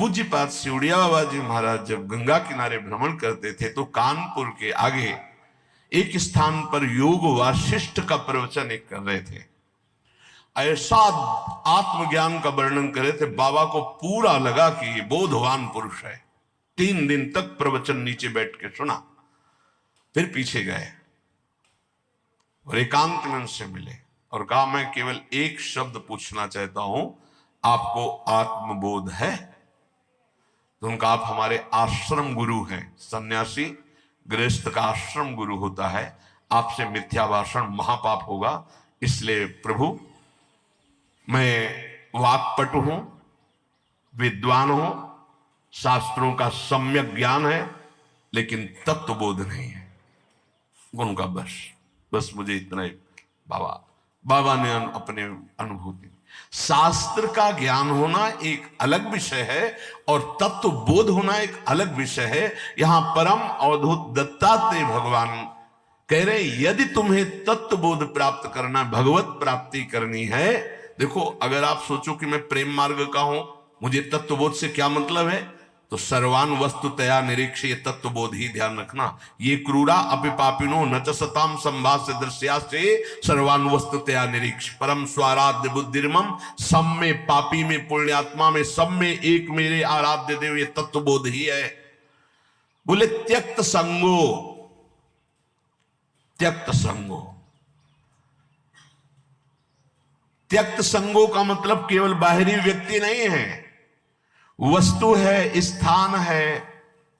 पूज्यपाद सिउड़िया बाबा जी महाराज जब गंगा किनारे भ्रमण करते थे तो कानपुर के आगे एक स्थान पर योग वाशिष्ठ का प्रवचन एक कर रहे थे। ऐसा आत्मज्ञान का वर्णन करे थे, बाबा को पूरा लगा कि ये बोधवान पुरुष है। 3 दिन तक प्रवचन नीचे बैठ के सुना, फिर पीछे गए और एकांत में उनसे मिले और कहा मैं केवल एक शब्द पूछना चाहता हूं, आपको आत्मबोध है? तो उनका आप हमारे आश्रम गुरु हैं, सन्यासी गृहस्थ का आश्रम गुरु होता है, आपसे मिथ्या भाषण महापाप होगा, इसलिए प्रभु मैं वाक्पटु हूं, विद्वान हूं, शास्त्रों का सम्यक ज्ञान है, लेकिन तत्वबोध नहीं है। उनका बस मुझे इतना ही बाबा ने अपने अनुभूति, शास्त्र का ज्ञान होना एक अलग विषय है और तत्व बोध होना एक अलग विषय है। यहां परम अवधूत दत्तात्रेय भगवान कह रहे यदि तुम्हें तत्व बोध प्राप्त करना, भगवत प्राप्ति करनी है, देखो अगर आप सोचो कि मैं प्रेम मार्ग का हूं, मुझे तत्वबोध से क्या मतलब है, तो सर्वान वस्तुतया निरीक्ष, ये तत्वबोध ही ध्यान रखना। ये क्रूरा अपिपापिनो न च सताम संभाष्य दृश्या से सर्वान वस्तुतया निरीक्ष, परम स्वाराध्य बुद्धिर्मम, सब में पापी में पुण्यात्मा में सब में एक मेरे आराध्य देव, ये तत्वबोध ही है। बोले त्यक्त संगो, त्यक्त संगो, त्यक्त संगो का मतलब केवल बाहरी व्यक्ति नहीं है, वस्तु है, स्थान है,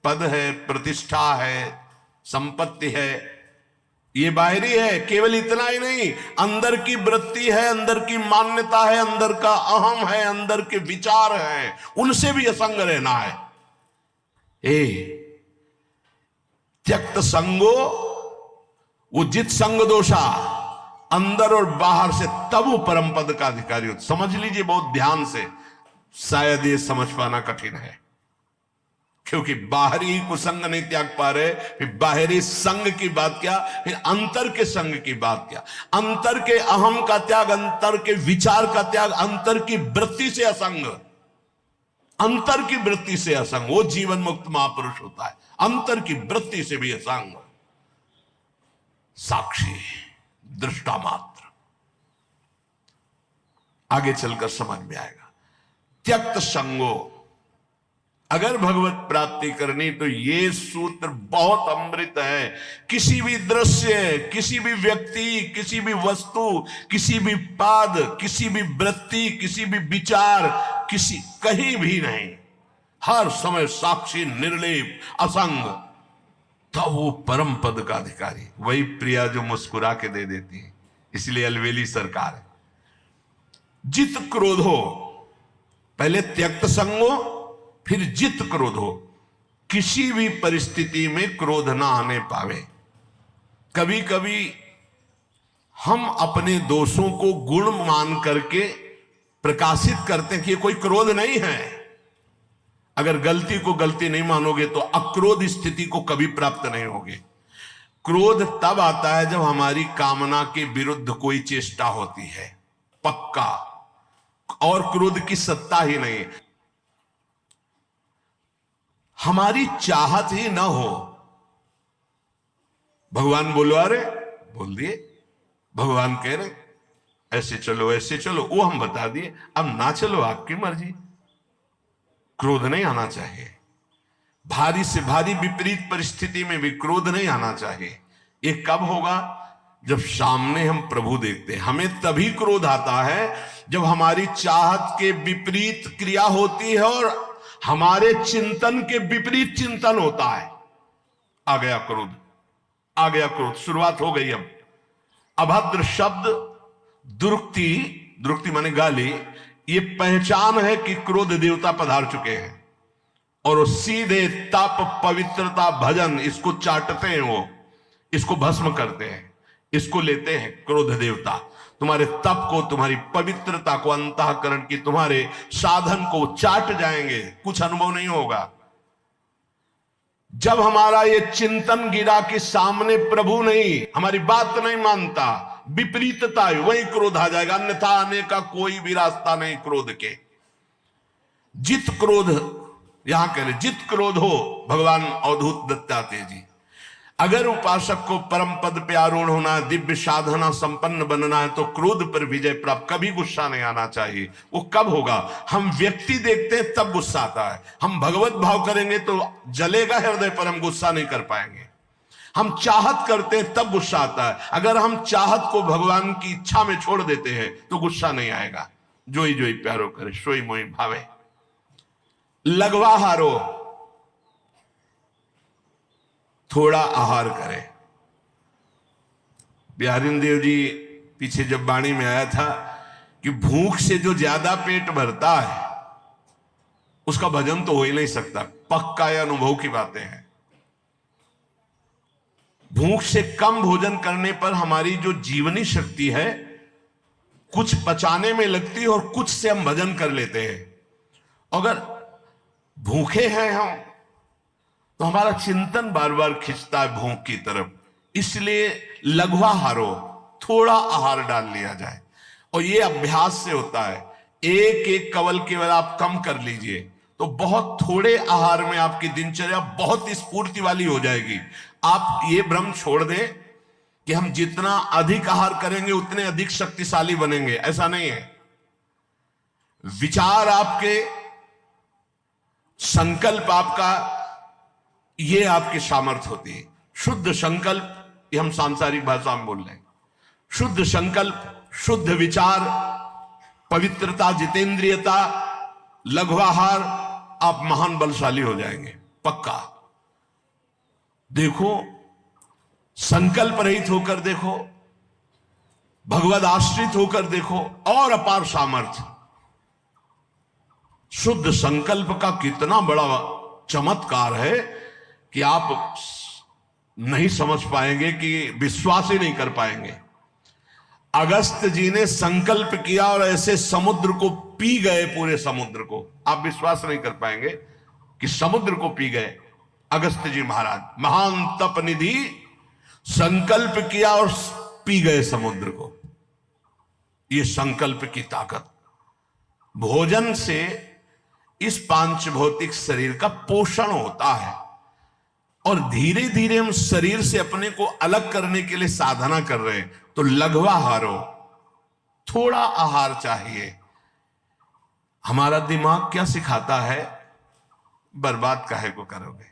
पद है, प्रतिष्ठा है, संपत्ति है, ये बाहरी है। केवल इतना ही नहीं, अंदर की वृत्ति है, अंदर की मान्यता है, अंदर का अहम है, अंदर के विचार है, उनसे भी असंग रहना है। त्यक्त संगो, वो जित संग दोषा, अंदर और बाहर से, तब वो परम पद का अधिकारी होता। समझ लीजिए बहुत ध्यान से, शायद ये समझ पाना कठिन है, क्योंकि बाहरी कुसंग नहीं त्याग पा रहे, फिर बाहरी संग की बात क्या, फिर अंतर के संग की बात क्या, अंतर के अहम का त्याग, अंतर के विचार का त्याग, अंतर की वृत्ति से असंग, अंतर की वृत्ति से असंग, वो जीवन मुक्त महापुरुष होता है। अंतर की वृत्ति से भी असंग, साक्षी, दृष्टा मात्र। आगे चलकर समझ में आएगा। त्यक्त संगो, अगर भगवत प्राप्ति करनी तो ये सूत्र बहुत अमृत है। किसी भी दृश्य, किसी भी व्यक्ति, किसी भी वस्तु, किसी भी पाद, किसी भी वृत्ति, किसी भी विचार, कहीं भी नहीं, हर समय साक्षी, निर्लेप, असंग, तो वो परम पद का अधिकारी। वही प्रिया जो मुस्कुरा के दे देती है, इसलिए अलवेली सरकार है। जित क्रोधो, पहले त्यक्त संगो, फिर जित क्रोधो, किसी भी परिस्थिति में क्रोध ना आने पावे। कभी कभी हम अपने दोषों को गुण मान करके प्रकाशित करते हैं कि ये कोई क्रोध नहीं है। अगर गलती को गलती नहीं मानोगे तो अक्रोध स्थिति को कभी प्राप्त नहीं होगे। क्रोध तब आता है जब हमारी कामना के विरुद्ध कोई चेष्टा होती है, पक्का, और क्रोध की सत्ता ही नहीं, हमारी चाहत ही ना हो। भगवान बोलवा रहे, बोल दिए, भगवान कह रहे ऐसे चलो ऐसे चलो, वो हम बता दिए, अब ना चलो आपकी मर्जी। क्रोध नहीं आना चाहिए। भारी से भारी विपरीत परिस्थिति में भी क्रोध नहीं आना चाहिए। ये कब होगा? जब सामने हम प्रभु देखते हैं। हमें तभी क्रोध आता है जब हमारी चाहत के विपरीत क्रिया होती है और हमारे चिंतन के विपरीत चिंतन होता है। आ गया क्रोध, आ गया क्रोध, शुरुआत हो गई। अब अभद्र शब्द, दुरुक्ति, दुरुक्ति माने गाली, ये पहचान है कि क्रोध देवता पधार चुके हैं। और वो सीधे तप, पवित्रता, भजन, इसको चाटते हैं, वो इसको भस्म करते हैं, इसको लेते हैं। क्रोध देवता तुम्हारे तप को, तुम्हारी पवित्रता को, अंतःकरण की तुम्हारे साधन को चाट जाएंगे, कुछ अनुभव नहीं होगा। जब हमारा ये चिंतन गिरा कि सामने प्रभु नहीं, हमारी बात नहीं मानता, विपरीतता है, वही क्रोध आ जाएगा। अन्यथा आने का कोई भी रास्ता नहीं क्रोध के। जित क्रोध यहां कह रहे जित क्रोध हो, भगवान अवधूत दत्तात्रेय जी, अगर उपासक को परम पद पे आरूढ़ होना है, दिव्य साधना संपन्न बनना है, तो क्रोध पर विजय प्राप्त, कभी गुस्सा नहीं आना चाहिए। वो कब होगा? हम व्यक्ति देखते हैं तब गुस्सा आता है। हम भगवत भाव करेंगे तो जलेगा हृदय पर, हम गुस्सा नहीं कर पाएंगे। हम चाहत करते हैं तब गुस्सा आता है। अगर हम चाहत को भगवान की इच्छा में छोड़ देते हैं तो गुस्सा नहीं आएगा। जोई जोई प्यारो करे सोई मोई भावे। लघवा हारो, थोड़ा आहार करें। बिहारी देव जी पीछे जब वाणी में आया था कि भूख से जो ज्यादा पेट भरता है उसका भजन तो हो ही नहीं सकता। पक्का या अनुभव की बातें हैं। भूख से कम भोजन करने पर हमारी जो जीवनी शक्ति है कुछ पचाने में लगती है और कुछ से हम भजन कर लेते हैं। अगर भूखे हैं हम तो हमारा चिंतन बार बार खिंचता है भूख की तरफ। इसलिए लघवा हारो, थोड़ा आहार डाल लिया जाए। और ये अभ्यास से होता है। एक एक कवल केवल आप कम कर लीजिए तो बहुत थोड़े आहार में आपकी दिनचर्या बहुत स्फूर्ति वाली हो जाएगी। आप ये भ्रम छोड़ दें कि हम जितना अधिक आहार करेंगे उतने अधिक शक्तिशाली बनेंगे, ऐसा नहीं है। विचार आपके, संकल्प आपका, ये आपकी सामर्थ्य होती है। शुद्ध संकल्प, ये हम सांसारिक भाषा में बोल रहे हैं। शुद्ध संकल्प, शुद्ध विचार, पवित्रता, जितेंद्रियता, लघुआहार, आप महान बलशाली हो जाएंगे पक्का। देखो, संकल्प रहित होकर देखो, भगवद आश्रित होकर देखो, और अपार सामर्थ्य। शुद्ध संकल्प का कितना बड़ा चमत्कार है कि आप नहीं समझ पाएंगे, कि विश्वास ही नहीं कर पाएंगे। अगस्त जी ने संकल्प किया और ऐसे समुद्र को पी गए, पूरे समुद्र को। आप विश्वास नहीं कर पाएंगे कि समुद्र को पी गए अगस्त जी महाराज। महान तप निधि, संकल्प किया और पी गए समुद्र को। ये संकल्प की ताकत। भोजन से इस पांच भौतिक शरीर का पोषण होता है और धीरे धीरे हम शरीर से अपने को अलग करने के लिए साधना कर रहे हैं। तो लघवा हारो, थोड़ा आहार चाहिए। हमारा दिमाग क्या सिखाता है? बर्बाद काहे को करोगे?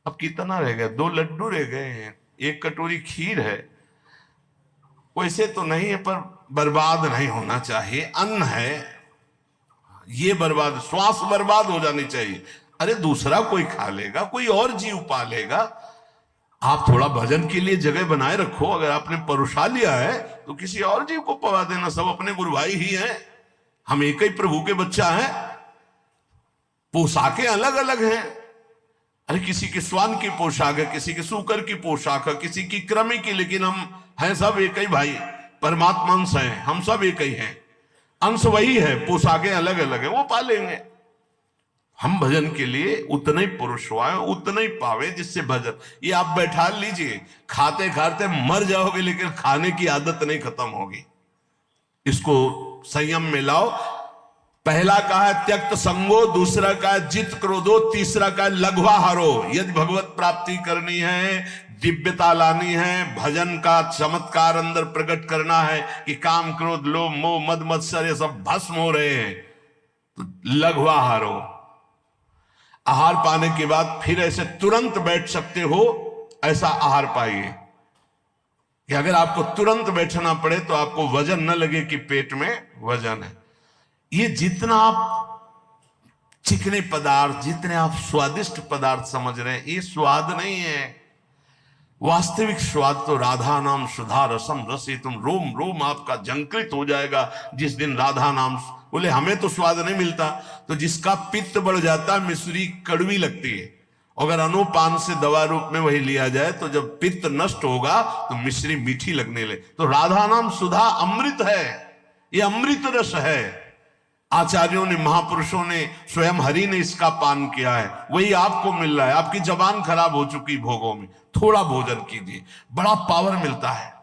अब कितना रह गया? 2 लड्डू रह गए हैं, 1 कटोरी खीर है। वैसे तो नहीं है पर बर्बाद नहीं होना चाहिए। अन्न है, ये बर्बाद, श्वास बर्बाद हो जानी चाहिए। अरे दूसरा कोई खा लेगा, कोई और जीव पा लेगा। आप थोड़ा भजन के लिए जगह बनाए रखो। अगर आपने परोसा लिया है तो किसी और जीव को पवा देना। सब अपने गुरु भाई ही हैं, हम एक ही प्रभु के बच्चा हैं। पोशाकें अलग अलग हैं। अरे किसी के स्वान की पोशाक है, किसी के सूकर की पोशाक है, किसी की कृमि की, लेकिन हम हैं सब एक ही भाई। परमात्मा अंश हैं, हम सब एक ही हैं। अंश वही है, पोशाकें अलग अलग है, वो पा लेंगे। हम भजन के लिए उतने ही पुरुष हुआ, उतने ही पावे जिससे भजन। ये आप बैठा लीजिए, खाते खाते मर जाओगे लेकिन खाने की आदत नहीं खत्म होगी। इसको संयम में लाओ। पहला कहा है त्यक्त संगो, दूसरा कहा है जित क्रोधो, तीसरा कहा है लघवा हारो। यदि भगवत प्राप्ति करनी है, दिव्यता लानी है, भजन का चमत्कार अंदर प्रकट करना है कि काम क्रोध लोभ मोह मद मत्सर ये सब भस्म हो रहे हैं, तो लघवा हारो। आहार पाने के बाद फिर ऐसे तुरंत बैठ सकते हो, ऐसा आहार पाइए कि अगर आपको तुरंत बैठना पड़े तो आपको वजन न लगे कि पेट में वजन है। ये जितना आप चिकने पदार्थ, जितने आप स्वादिष्ट पदार्थ समझ रहे हैं, ये स्वाद नहीं है। वास्तविक स्वाद तो राधा नाम सुधा रसम रसी, तुम रोम रोम आपका जंकृत हो जाएगा जिस दिन राधा नाम। बोले हमें तो स्वाद नहीं मिलता। तो जिसका पित्त बढ़ जाता है, मिश्री कड़वी लगती है। अगर अनुपान से दवा रूप में वही लिया जाए तो जब पित्त नष्ट होगा तो मिश्री मीठी लगने लगे। तो राधा नाम सुधा अमृत है, ये अमृत रस है। आचार्यों ने, महापुरुषों ने, स्वयं हरि ने इसका पान किया है, वही आपको मिल रहा है। आपकी जबान खराब हो चुकी भोगों में, थोड़ा भोजन कीजिए, बड़ा पावर मिलता है।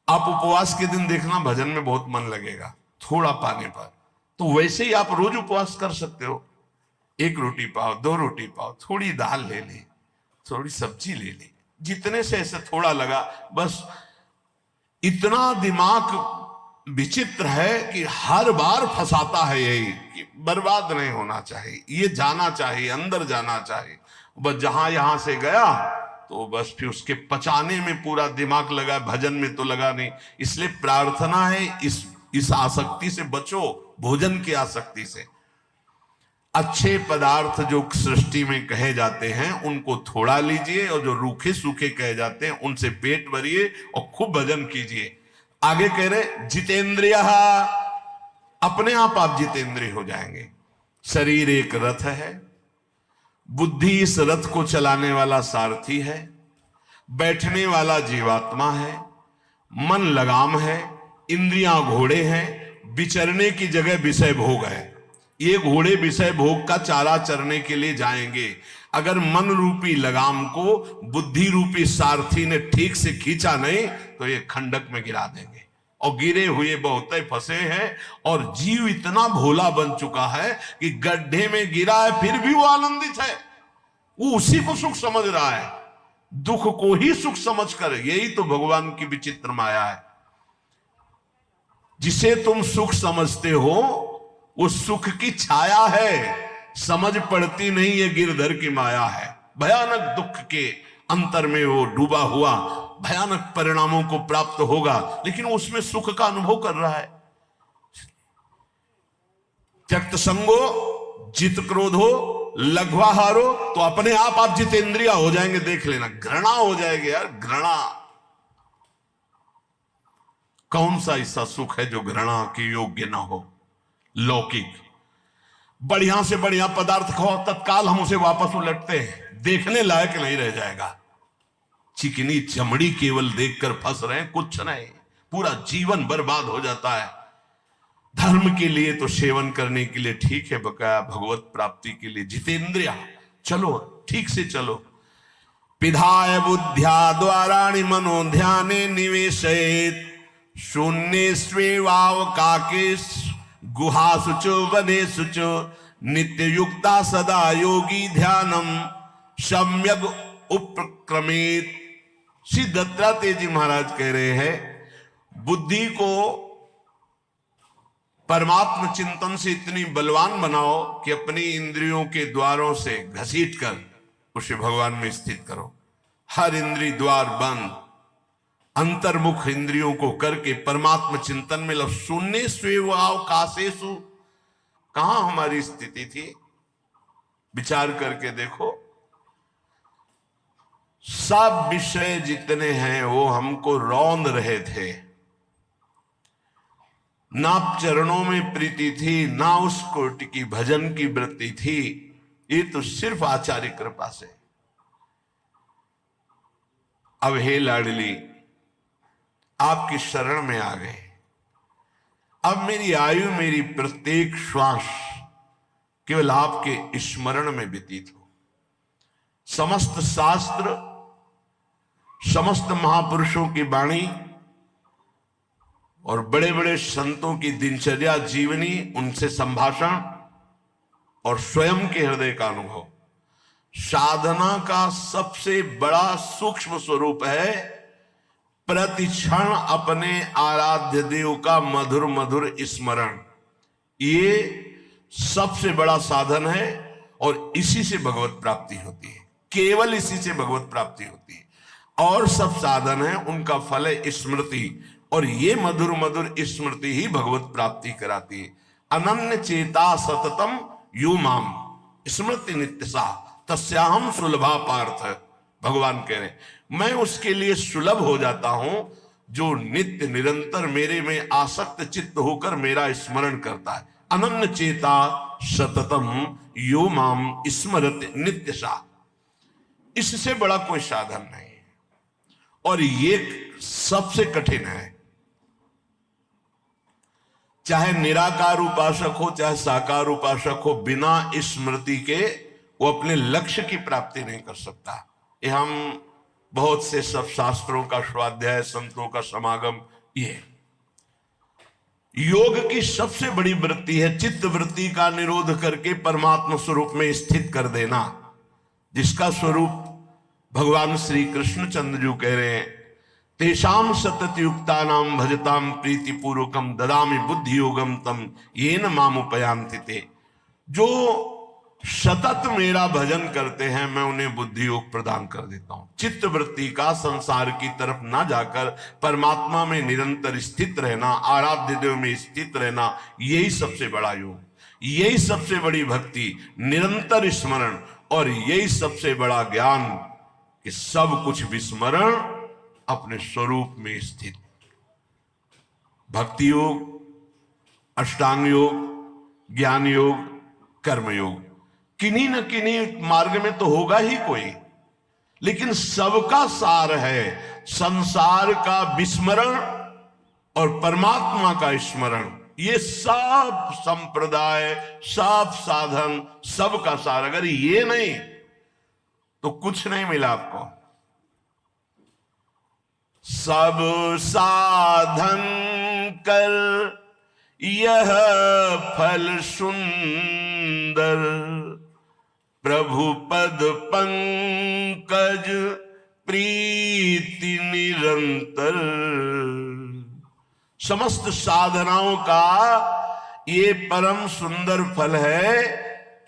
आप उपवास के दिन देखना भजन में बहुत मन लगेगा, थोड़ा पाने पर। तो वैसे ही आप रोज उपवास कर सकते हो। 1 रोटी पाओ, 2 रोटी पाओ, थोड़ी दाल ले ले, थोड़ी सब्जी ले ले, जितने से ऐसे थोड़ा लगा बस। इतना दिमाग विचित्र है कि हर बार फंसाता है यही कि बर्बाद नहीं होना चाहिए, ये जाना चाहिए, अंदर जाना चाहिए। बस जहां यहां से गया तो बस फिर उसके पचाने में पूरा दिमाग लगा, भजन में तो लगा नहीं। इसलिए प्रार्थना है इस आसक्ति से बचो, भोजन की आसक्ति से। अच्छे पदार्थ जो सृष्टि में कहे जाते हैं उनको थोड़ा लीजिए, और जो रूखे सूखे कहे जाते हैं उनसे पेट भरिए और खूब भजन कीजिए। आगे कह रहे जितेंद्रिय, अपने आप जितेंद्रिय हो जाएंगे। शरीर एक रथ है, बुद्धि इस रथ को चलाने वाला सारथी है, बैठने वाला जीवात्मा है, मन लगाम है, इंद्रियां घोड़े हैं, विचरने की जगह विषय भोग है। ये घोड़े विषय भोग का चारा चरने के लिए जाएंगे। अगर मन रूपी लगाम को बुद्धि रूपी सारथी ने ठीक से खींचा नहीं तो ये खंडक में गिरा देंगे। और गिरे हुए बहुत फंसे हैं, और जीव इतना भोला बन चुका है कि गड्ढे में गिरा है फिर भी वो आनंदित है, वो उसी को सुख समझ रहा है, दुख को ही सुख समझकर। यही तो भगवान की विचित्र माया है। जिसे तुम सुख समझते हो वो सुख की छाया है, समझ पड़ती नहीं ये गिरधर की माया है। भयानक दुख के अंतर में वो डूबा हुआ भयानक परिणामों को प्राप्त होगा, लेकिन उसमें सुख का अनुभव कर रहा है। त्यक्त संगो जित क्रोधो लघ्वाहारो, तो अपने आप जितेंद्रिय हो जाएंगे। देख लेना, घृणा हो जाएगी यार, घृणा। कौन सा ऐसा सुख है जो घृणा के योग्य ना हो? लौकिक बढ़िया से बढ़िया पदार्थ खाओ, तत्काल हम उसे वापस उलटते हैं, देखने लायक नहीं रह जाएगा। चिकनी चमड़ी केवल देखकर फंस रहे हैं, कुछ नहीं, पूरा जीवन बर्बाद हो जाता है। धर्म के लिए तो सेवन करने के लिए ठीक है, बकाया भगवत प्राप्ति के लिए जितेंद्रिय चलो, ठीक से चलो। पिधाय बुद्ध्या द्वाराणि मनो ध्याने निवेशयेत्, शून्य स्वेवावकाके गुहा सुचो वने सुचो, नित्य युक्ता सदा योगी ध्यानम सम्यक उपक्रमेत। श्री दत्तात्रेय जी महाराज कह रहे हैं बुद्धि को परमात्म चिंतन से इतनी बलवान बनाओ कि अपनी इंद्रियों के द्वारों से घसीटकर उसे भगवान में स्थित करो। हर इंद्रिय द्वार बंद, अंतर्मुख इंद्रियों को करके परमात्म चिंतन में लग। शून्य स्वेवावकाशेषु, कहां हमारी स्थिति थी? विचार करके देखो, सब विषय जितने हैं वो हमको रौंद रहे थे। ना चरणों में प्रीति थी, ना उस कोटि की भजन की वृत्ति थी। ये तो सिर्फ आचार्य कृपा से। अब हे लाडली, आपकी शरण में आ गए। अब मेरी आयु, मेरी प्रत्येक श्वास केवल आपके स्मरण में व्यतीत हो। समस्त शास्त्र, समस्त महापुरुषों की वाणी और बड़े बड़े संतों की दिनचर्या जीवनी, उनसे संभाषण और स्वयं के हृदय का अनुभव साधना का सबसे बड़ा सूक्ष्म स्वरूप है। प्रतिक्षण अपने आराध्य देव का मधुर मधुर स्मरण, ये सबसे बड़ा साधन है। और इसी से भगवत प्राप्ति होती है, केवल इसी से भगवत प्राप्ति होती है। और सब साधन है, उनका फल है स्मृति, और ये मधुर मधुर स्मृति ही भगवत प्राप्ति कराती है। अनन्य चेता सततम यो माम स्मृति नित्यसा तस्याहम सुलभा पार्थ। भगवान कह रहे मैं उसके लिए सुलभ हो जाता हूं जो नित्य निरंतर मेरे में आसक्त चित्त होकर मेरा स्मरण करता है। अनन्य चेता सततम यो माम स्मरति नित्यसा, इससे बड़ा कोई साधन नहीं है, और ये सबसे कठिन है। चाहे निराकार उपासक हो, चाहे साकार उपासक हो, बिना स्मृति के वो अपने लक्ष्य की प्राप्ति नहीं कर सकता। ये हम बहुत से सब शास्त्रों का स्वाध्याय, संतों का समागम, ये योग की सबसे बड़ी वृत्ति है चित्त वृत्ति का निरोध करके परमात्मा स्वरूप में स्थित कर देना, जिसका स्वरूप भगवान श्री कृष्ण चंद्र जी कह रहे हैं, तेषाम सतत युक्ता नाम भजताम प्रीति पूर्वकम ददामि बुद्धि योगम तम येन मामुपयांति ते। जो सतत मेरा भजन करते हैं मैं उन्हें बुद्धि योग प्रदान कर देता हूं। चित्त वृत्ति का संसार की तरफ ना जाकर परमात्मा में निरंतर स्थित रहना, आराध्य देव में स्थित रहना, यही सबसे बड़ा योग, यही सबसे बड़ी भक्ति, निरंतर स्मरण, और यही सबसे बड़ा ज्ञान कि सब कुछ विस्मरण अपने स्वरूप में स्थित। भक्ति योग, अष्टांग योग, ज्ञान योग, कर्म योग, किन्हीं न किन्हीं मार्ग में तो होगा ही कोई, लेकिन सबका सार है संसार का विस्मरण और परमात्मा का स्मरण। ये सब संप्रदाय, सब साधन, सबका सार, अगर ये नहीं तो कुछ नहीं मिला आपको। सब साधन कर यह फल सुंदर, प्रभु पद पंकज प्रीति निरंतर। समस्त साधनाओं का ये परम सुंदर फल है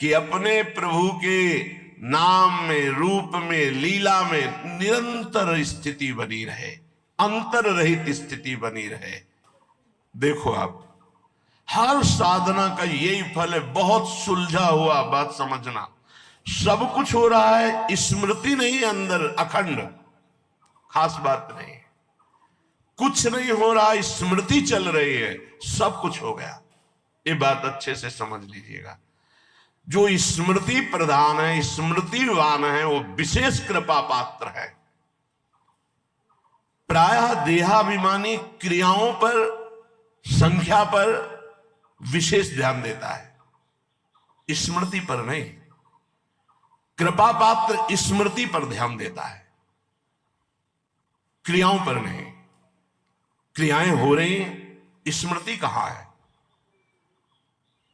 कि अपने प्रभु के नाम में, रूप में, लीला में निरंतर स्थिति बनी रहे, अंतर रहित स्थिति बनी रहे। देखो आप, हर साधना का यही फल है। बहुत सुलझा हुआ बात समझना, सब कुछ हो रहा है, स्मृति नहीं अंदर अखंड, खास बात नहीं, कुछ नहीं हो रहा, स्मृति चल रही है, सब कुछ हो गया। ये बात अच्छे से समझ लीजिएगा। जो स्मृति प्रधान है, स्मृतिवान है, वो विशेष कृपा पात्र है। प्रायः देहाभिमानी क्रियाओं पर, संख्या पर विशेष ध्यान देता है, स्मृति पर नहीं। कृपा पात्र स्मृति पर ध्यान देता है, क्रियाओं पर नहीं। क्रियाएं हो रही, स्मृति कहां है?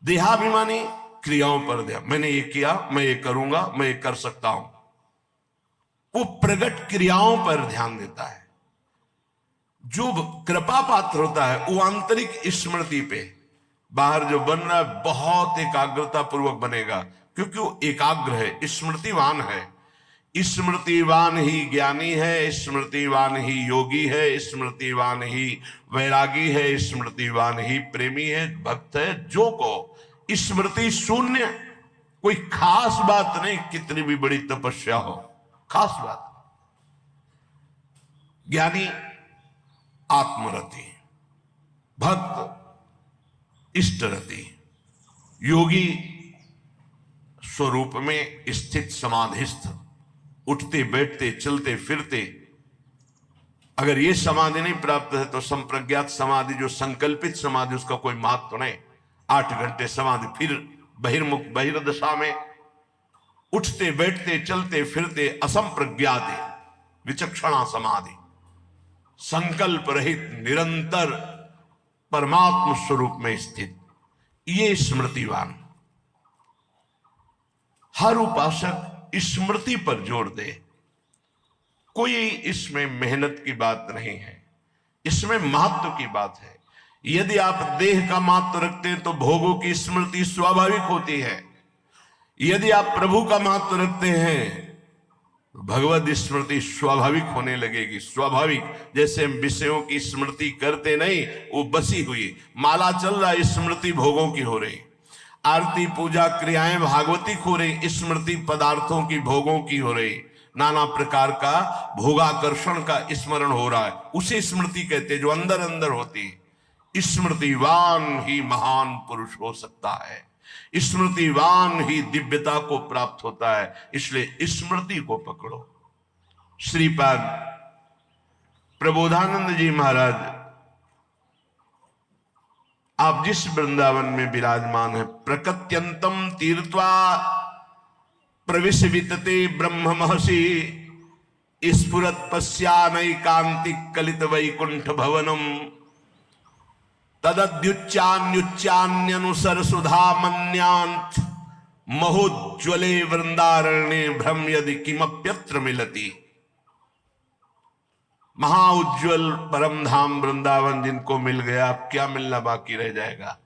देहाभिमानी क्रियाओं पर ध्यान, मैंने ये किया, मैं ये करूंगा, मैं ये कर सकता हूं, वो प्रगट क्रियाओं पर ध्यान देता है। जो कृपा पात्र होता है वो आंतरिक स्मृति पे, बाहर जो बन रहा है बहुत एकाग्रता पूर्वक बनेगा, क्योंकि वो एकाग्र है, स्मृतिवान है। स्मृतिवान ही ज्ञानी है, स्मृतिवान ही योगी है, स्मृतिवान ही वैरागी है, स्मृतिवान ही प्रेमी है, भक्त है। जो को स्मृति शून्य, कोई खास बात नहीं, कितनी भी बड़ी तपस्या हो, खास बात। ज्ञानी आत्मरति, भक्त इष्टरति, योगी स्वरूप में स्थित समाधिस्थ, उठते बैठते चलते फिरते। अगर ये समाधि नहीं प्राप्त है तो संप्रज्ञात समाधि, जो संकल्पित समाधि, उसका कोई महत्व नहीं। 8 घंटे समाधि, फिर बहिर्मुख बहिर्दशा में उठते बैठते चलते फिरते असंप्रज्ञात विचक्षणा समाधि, संकल्प रहित निरंतर परमात्म स्वरूप में स्थित, ये स्मृतिवान। हर उपासक स्मृति पर जोर दे। कोई इसमें मेहनत की बात नहीं है, इसमें महत्व की बात है। यदि आप देह का महत्व रखते हैं तो भोगों की स्मृति स्वाभाविक होती है। यदि आप प्रभु का महत्व रखते हैं भगवत स्मृति स्वाभाविक होने लगेगी। स्वाभाविक, जैसे हम विषयों की स्मृति करते नहीं, वो बसी हुई माला चल रहा है, स्मृति भोगों की हो रही। आरती पूजा क्रियाएं भागवतिक हो रही, स्मृति पदार्थों की भोगों की हो रही। नाना प्रकार का भोगाकर्षण का स्मरण हो रहा है, उसे स्मृति कहते जो अंदर अंदर होती। स्मृतिवान ही महान पुरुष हो सकता है, स्मृतिवान ही दिव्यता को प्राप्त होता है। इसलिए स्मृति को पकड़ो। श्रीपाद प्रबोधानंद जी महाराज, आप जिस वृंदावन में विराजमान है, प्रकत्यंतम तीर्थवा प्रविश वितते ब्रह्म महर्षि स्फुरत पश्यानैकांतिक कलित वैकुंठ भवनम तदद्युच्चान्युच्चान्यनुसर सुधा मन्यांत महोज्वले वृंदारण्ये भ्रम यदि किमप्यत्र मिलति। महाउज्ज्वल परम धाम वृंदावन जिनको मिल गया, अब क्या मिलना बाकी रह जाएगा।